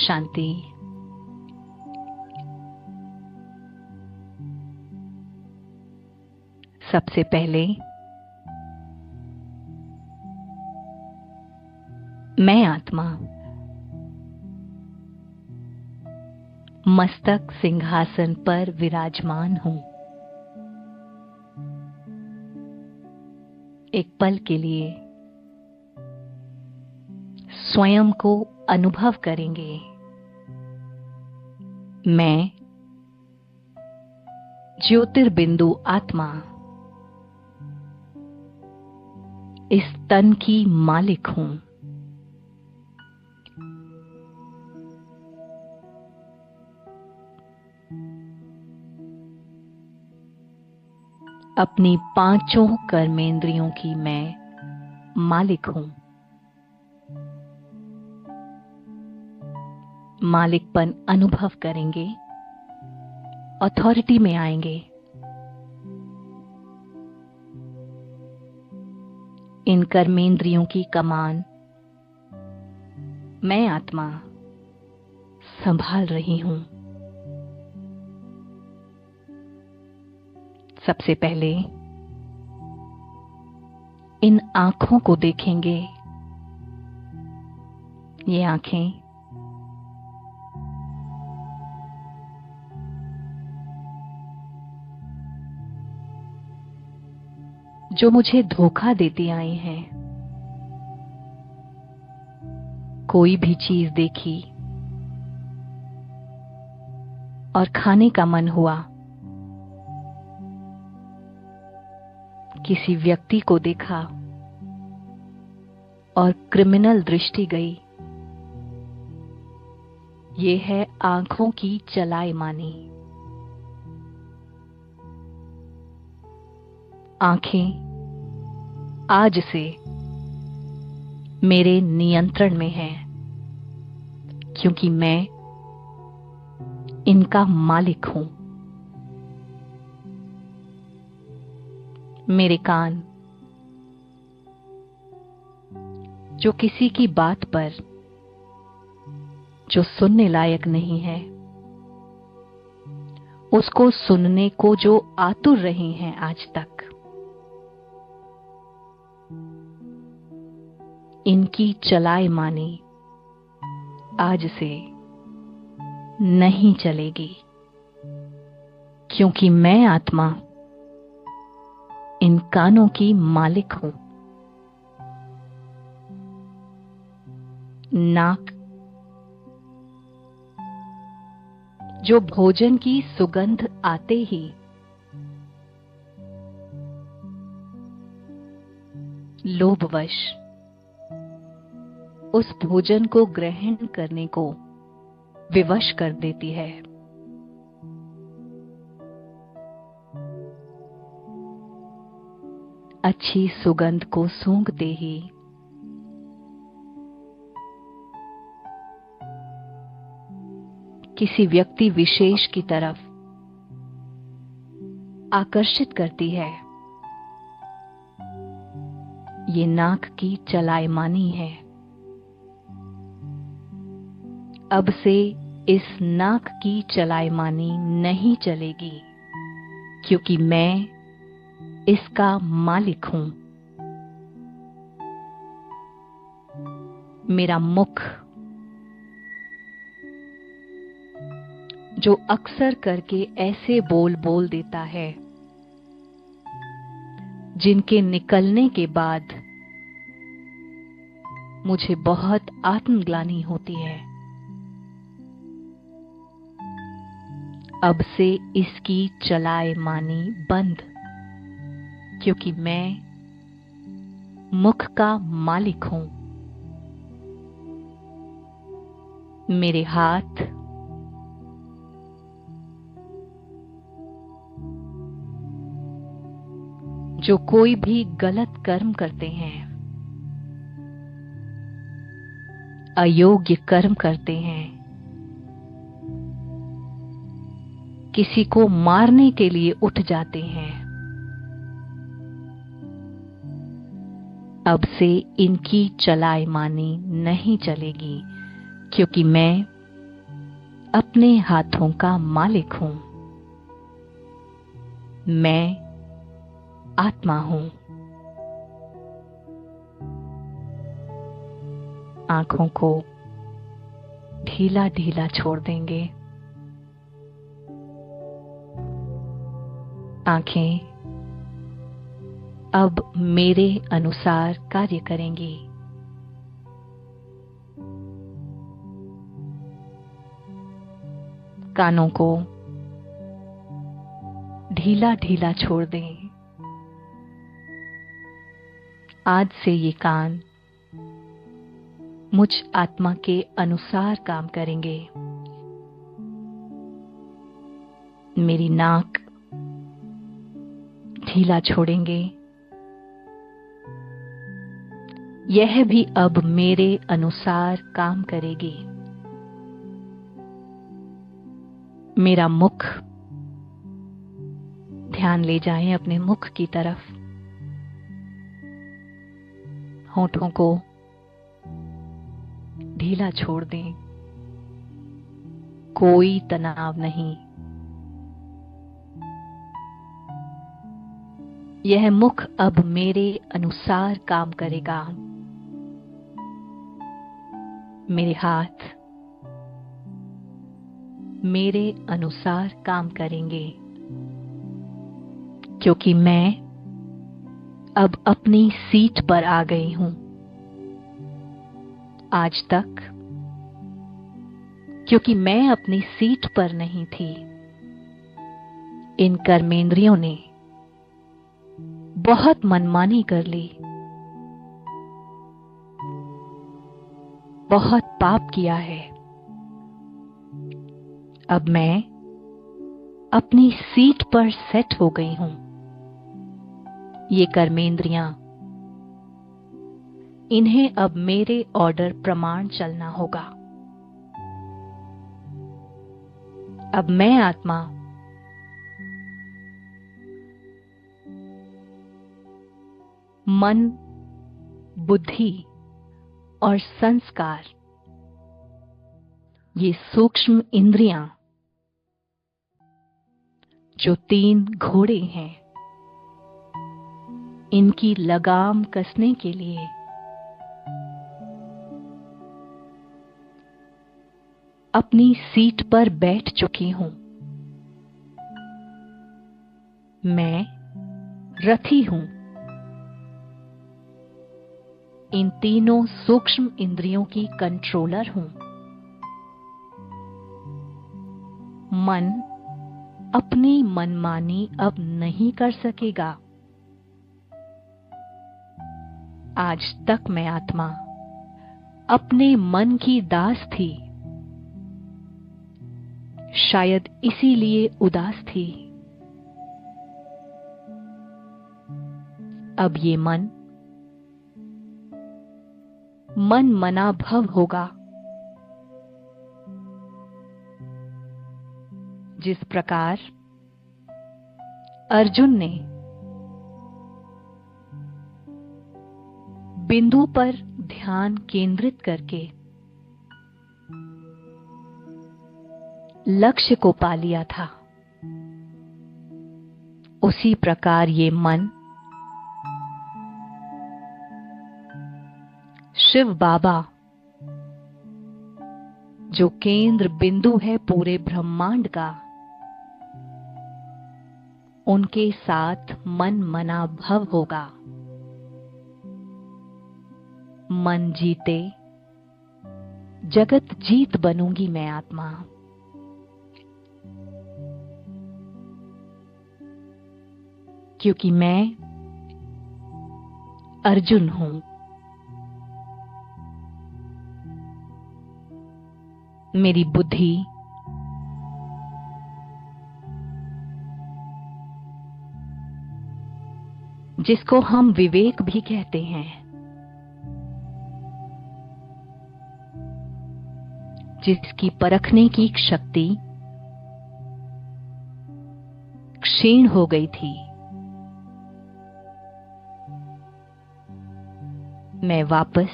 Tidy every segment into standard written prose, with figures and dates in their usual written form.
शांति। सबसे पहले मैं आत्मा मस्तक सिंहासन पर विराजमान हूं। एक पल के लिए स्वयं को अनुभव करेंगे। मैं ज्योतिर्बिंदु आत्मा इस तन की मालिक हूं। अपनी पांचों कर्मेंद्रियों की मैं मालिक हूं। मालिकपन अनुभव करेंगे, अथॉरिटी में आएंगे। इन कर्मेंद्रियों की कमान मैं आत्मा संभाल रही हूं। सबसे पहले इन आंखों को देखेंगे। ये आंखें जो मुझे धोखा देती आई हैं। कोई भी चीज देखी और खाने का मन हुआ, किसी व्यक्ति को देखा और क्रिमिनल दृष्टि गई। ये है आंखों की चलाएमानी। आंखें आज से मेरे नियंत्रण में हैं, क्योंकि मैं इनका मालिक हूं। मेरे कान जो किसी की बात पर जो सुनने लायक नहीं है, उसको सुनने को जो आतुर रही हैं आज तक, इनकी चलाएमानी आज से नहीं चलेगी, क्योंकि मैं आत्मा इन कानों की मालिक हूं। नाक जो भोजन की सुगंध आते ही लोभवश उस भोजन को ग्रहण करने को विवश कर देती है। अच्छी सुगंध को सूंघते ही किसी व्यक्ति विशेष की तरफ आकर्षित करती है। ये नाक की चलाएमानी है। अब से इस नाक की चलाएमानी नहीं चलेगी, क्योंकि मैं इसका मालिक हूं। मेरा मुख जो अक्सर करके ऐसे बोल बोल देता है जिनके निकलने के बाद मुझे बहुत आत्मग्लानि होती है, अब से इसकी चलाएमानी बंद, क्योंकि मैं मुख का मालिक हूं। मेरे हाथ जो कोई भी गलत कर्म करते हैं, अयोग्य कर्म करते हैं, किसी को मारने के लिए उठ जाते हैं, अब से इनकी चलाएमानी नहीं चलेगी, क्योंकि मैं अपने हाथों का मालिक हूं। मैं आत्मा हूं। आंखों को ढीला ढीला छोड़ देंगे। आंखें अब मेरे अनुसार कार्य करेंगी। कानों को ढीला ढीला छोड़ दें। आज से ये कान मुझ आत्मा के अनुसार काम करेंगे। मेरी नाक ढीला छोड़ेंगे। यह भी अब मेरे अनुसार काम करेगी। मेरा मुख, ध्यान ले जाएं अपने मुख की तरफ। होठों को ढीला छोड़ दें। कोई तनाव नहीं। यह मुख अब मेरे अनुसार काम करेगा। मेरे हाथ मेरे अनुसार काम करेंगे, क्योंकि मैं अब अपनी सीट पर आ गई हूं। आज तक क्योंकि मैं अपनी सीट पर नहीं थी, इन कर्मेंद्रियों ने बहुत मनमानी कर ली, बहुत पाप किया है। अब मैं अपनी सीट पर सेट हो गई हूं। ये कर्मेंद्रियां, इन्हें अब मेरे ऑर्डर प्रमाण चलना होगा। अब मैं आत्मा मन, बुद्धि और संस्कार, ये सूक्ष्म इंद्रियां जो 3 घोड़े हैं, इनकी लगाम कसने के लिए अपनी सीट पर बैठ चुकी हूं। मैं रथी हूं। इन तीनों सूक्ष्म इंद्रियों की कंट्रोलर हूं। मन अपनी मनमानी अब नहीं कर सकेगा। आज तक मैं आत्मा अपने मन की दास थी, शायद इसीलिए उदास थी। अब ये मन मना भव होगा। जिस प्रकार अर्जुन ने बिंदु पर ध्यान केंद्रित करके लक्ष्य को पा लिया था, उसी प्रकार ये मन शिव बाबा, जो केंद्र बिंदु है पूरे ब्रह्मांड का, उनके साथ मना भव होगा। मन जीते जगत जीत बनूंगी मैं आत्मा। क्योंकि मैं अर्जुन हूं। मेरी बुद्धि जिसको हम विवेक भी कहते हैं, जिसकी परखने की शक्ति क्षीण हो गई थी, मैं वापस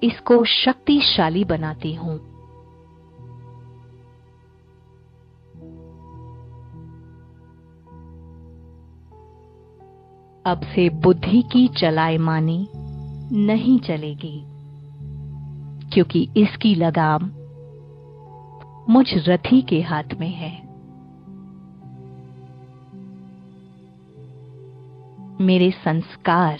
इसको शक्तिशाली बनाती हूं। अब से बुद्धि की चलाएमानी नहीं चलेगी, क्योंकि इसकी लगाम मुझ रथी के हाथ में है। मेरे संस्कार,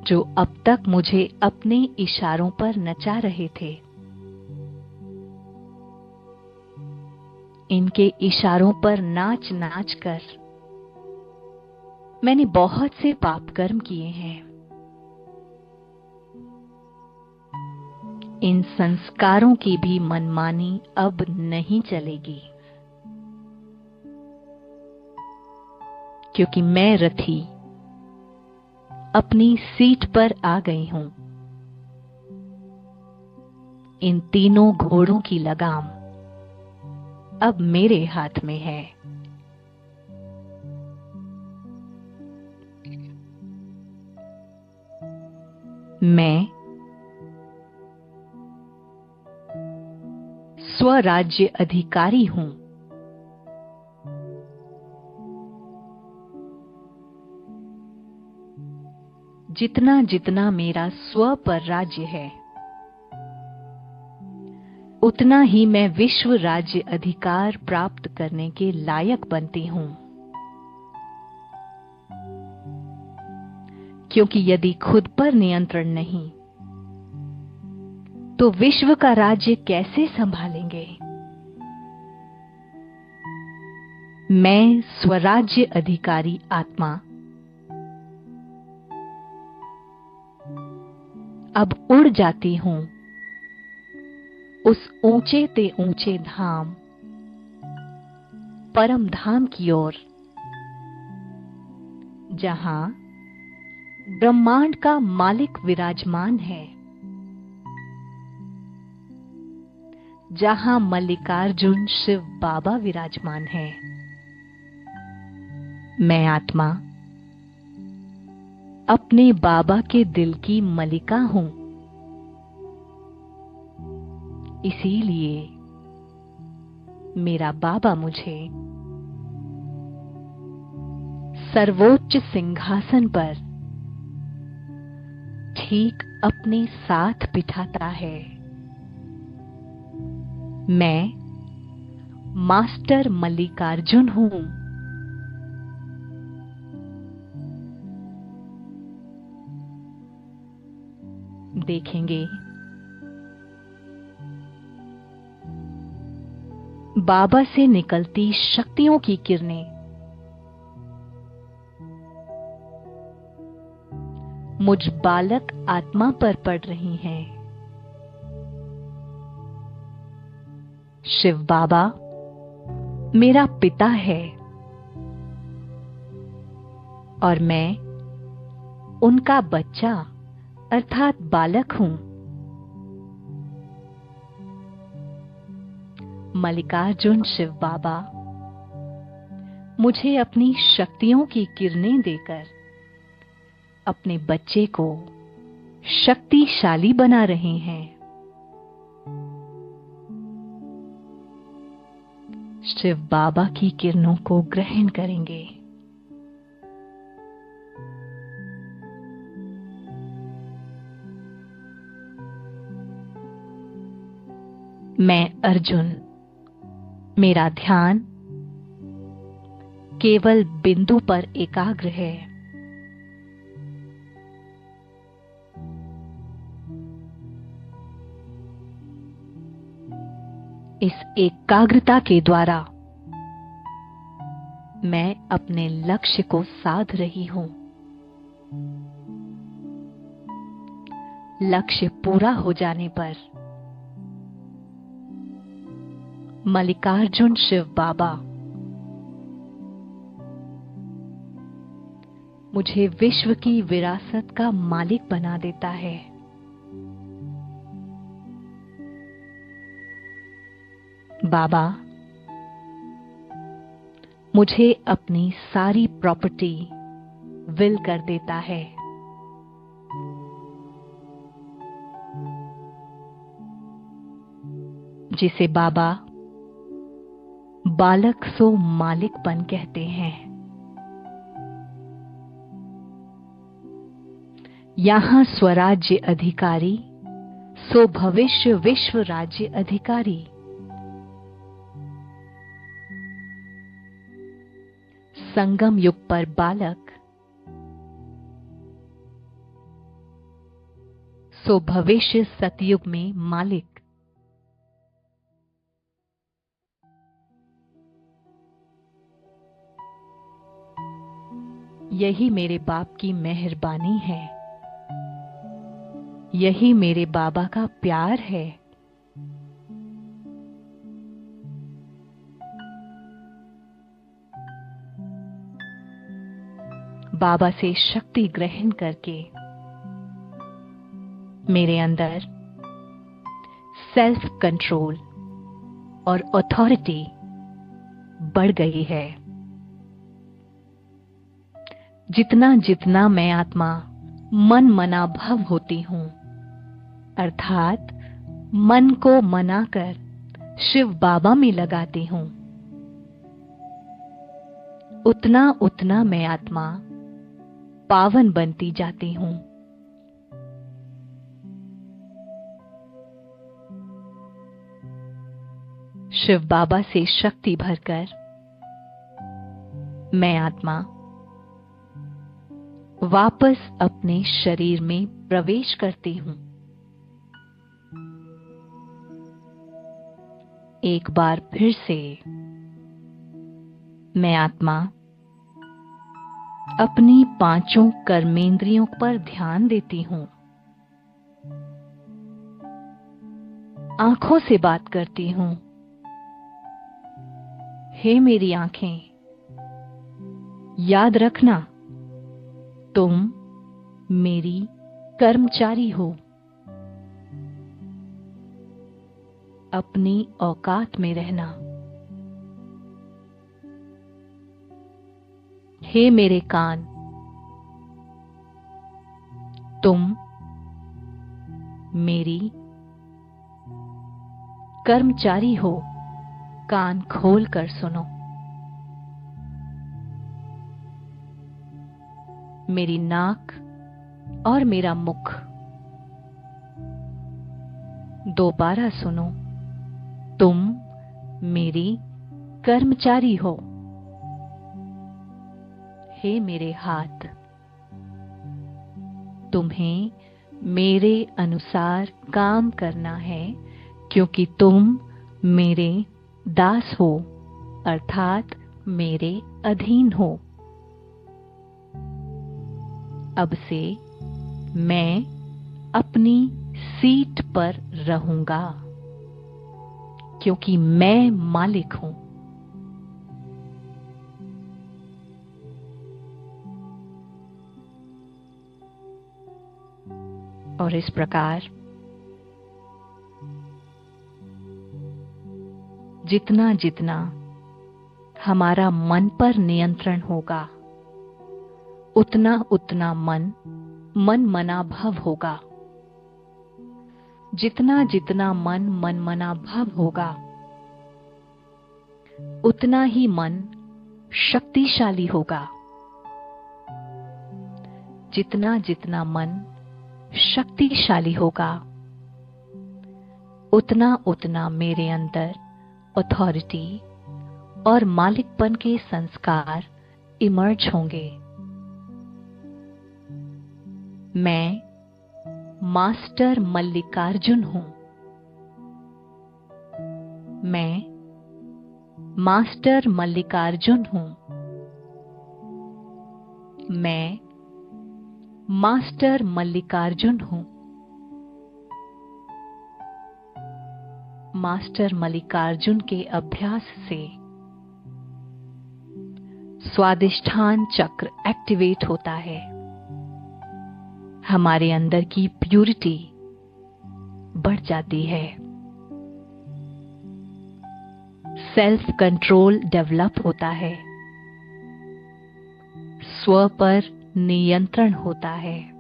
जो अब तक मुझे अपने इशारों पर नचा रहे थे, इनके इशारों पर नाच नाच कर मैंने बहुत से पाप कर्म किए हैं। इन संस्कारों की भी मनमानी अब नहीं चलेगी, क्योंकि मैं रथी अपनी सीट पर आ गई हूं। इन तीनों घोड़ों की लगाम अब मेरे हाथ में है। मैं स्वराज्य अधिकारी हूं। जितना जितना मेरा स्व पर राज्य है, उतना ही मैं विश्व राज्य अधिकार प्राप्त करने के लायक बनती हूं। क्योंकि यदि खुद पर नियंत्रण नहीं, तो विश्व का राज्य कैसे संभालेंगे? मैं स्वराज्य अधिकारी आत्मा अब उड़ जाती हूं उस ऊंचे ते ऊंचे धाम, परम धाम की ओर, जहां ब्रह्मांड का मालिक विराजमान है, जहां मल्लिकार्जुन शिव बाबा विराजमान है। मैं आत्मा अपने बाबा के दिल की मलिका हूं। इसीलिए मेरा बाबा मुझे सर्वोच्च सिंहासन पर ठीक अपने साथ बिठाता है। मैं मास्टर मल्लिकार्जुन हूं। देखेंगे बाबा से निकलती शक्तियों की किरणें मुझ बालक आत्मा पर पड़ रही हैं। शिव बाबा मेरा पिता है और मैं उनका बच्चा अर्थात बालक हूं। मल्लिकार्जुन शिव बाबा मुझे अपनी शक्तियों की किरणें देकर अपने बच्चे को शक्तिशाली बना रहे हैं। शिव बाबा की किरणों को ग्रहण करेंगे। मैं अर्जुन, मेरा ध्यान केवल बिंदु पर एकाग्र है। इस एकाग्रता के द्वारा मैं अपने लक्ष्य को साध रही हूं। लक्ष्य पूरा हो जाने पर मल्लिकार्जुन शिव बाबा मुझे विश्व की विरासत का मालिक बना देता है। बाबा मुझे अपनी सारी प्रॉपर्टी विल कर देता है। जिसे बाबा बालक सो मालिकपन कहते हैं। यहाँ स्वराज्य अधिकारी सो भविष्य विश्व राज्य अधिकारी। संगम युग पर बालक सो भविष्य सतयुग में मालिक। यही मेरे बाप की मेहरबानी है, यही मेरे बाबा का प्यार है। बाबा से शक्ति ग्रहण करके मेरे अंदर सेल्फ कंट्रोल और अथॉरिटी बढ़ गई है। जितना जितना मैं आत्मा मन मनाभव होती हूं, अर्थात मन को मनाकर शिव बाबा में लगाती हूं, उतना उतना मैं आत्मा पावन बनती जाती हूं। शिव बाबा से शक्ति भरकर मैं आत्मा वापस अपने शरीर में प्रवेश करती हूं। एक बार फिर से मैं आत्मा अपनी पांचों कर्मेंद्रियों पर ध्यान देती हूं। आंखों से बात करती हूं। हे मेरी आंखें, याद रखना तुम मेरी कर्मचारी हो। अपनी औकात में रहना। हे मेरे कान, तुम मेरी कर्मचारी हो। कान खोल कर सुनो। मेरी नाक और मेरा मुख, दोबारा सुनो। तुम मेरी कर्मचारी हो। हे मेरे हाथ, तुम्हें मेरे अनुसार काम करना है, क्योंकि तुम मेरे दास हो, अर्थात मेरे अधीन हो। अब से मैं अपनी सीट पर रहूंगा, क्योंकि मैं मालिक हूं। और इस प्रकार जितना जितना हमारा मन पर नियंत्रण होगा, उतना उतना मन मनाभव होगा। जितना जितना मन मनाभव होगा, उतना ही मन शक्तिशाली होगा। जितना जितना मन शक्तिशाली होगा, उतना उतना मेरे अंदर अथॉरिटी और मालिकपन के संस्कार इमर्ज होंगे। मैं मास्टर मल्लिकार्जुन हूं। मैं मास्टर मल्लिकार्जुन हूं। मैं मास्टर मल्लिकार्जुन हूं। मास्टर मल्लिकार्जुन के अभ्यास से स्वादिष्ठान चक्र एक्टिवेट होता है। हमारे अंदर की प्यूरिटी बढ़ जाती है। सेल्फ कंट्रोल डेवलप होता है। स्व पर नियंत्रण होता है।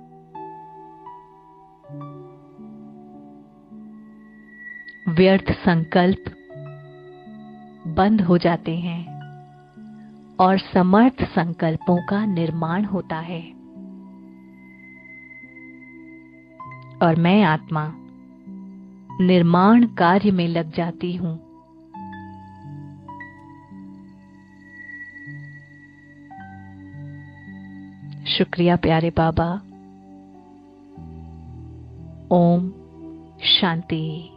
व्यर्थ संकल्प बंद हो जाते हैं और समर्थ संकल्पों का निर्माण होता है। और मैं आत्मा निर्माण कार्य में लग जाती हूँ। शुक्रिया प्यारे बाबा। ओम शांति।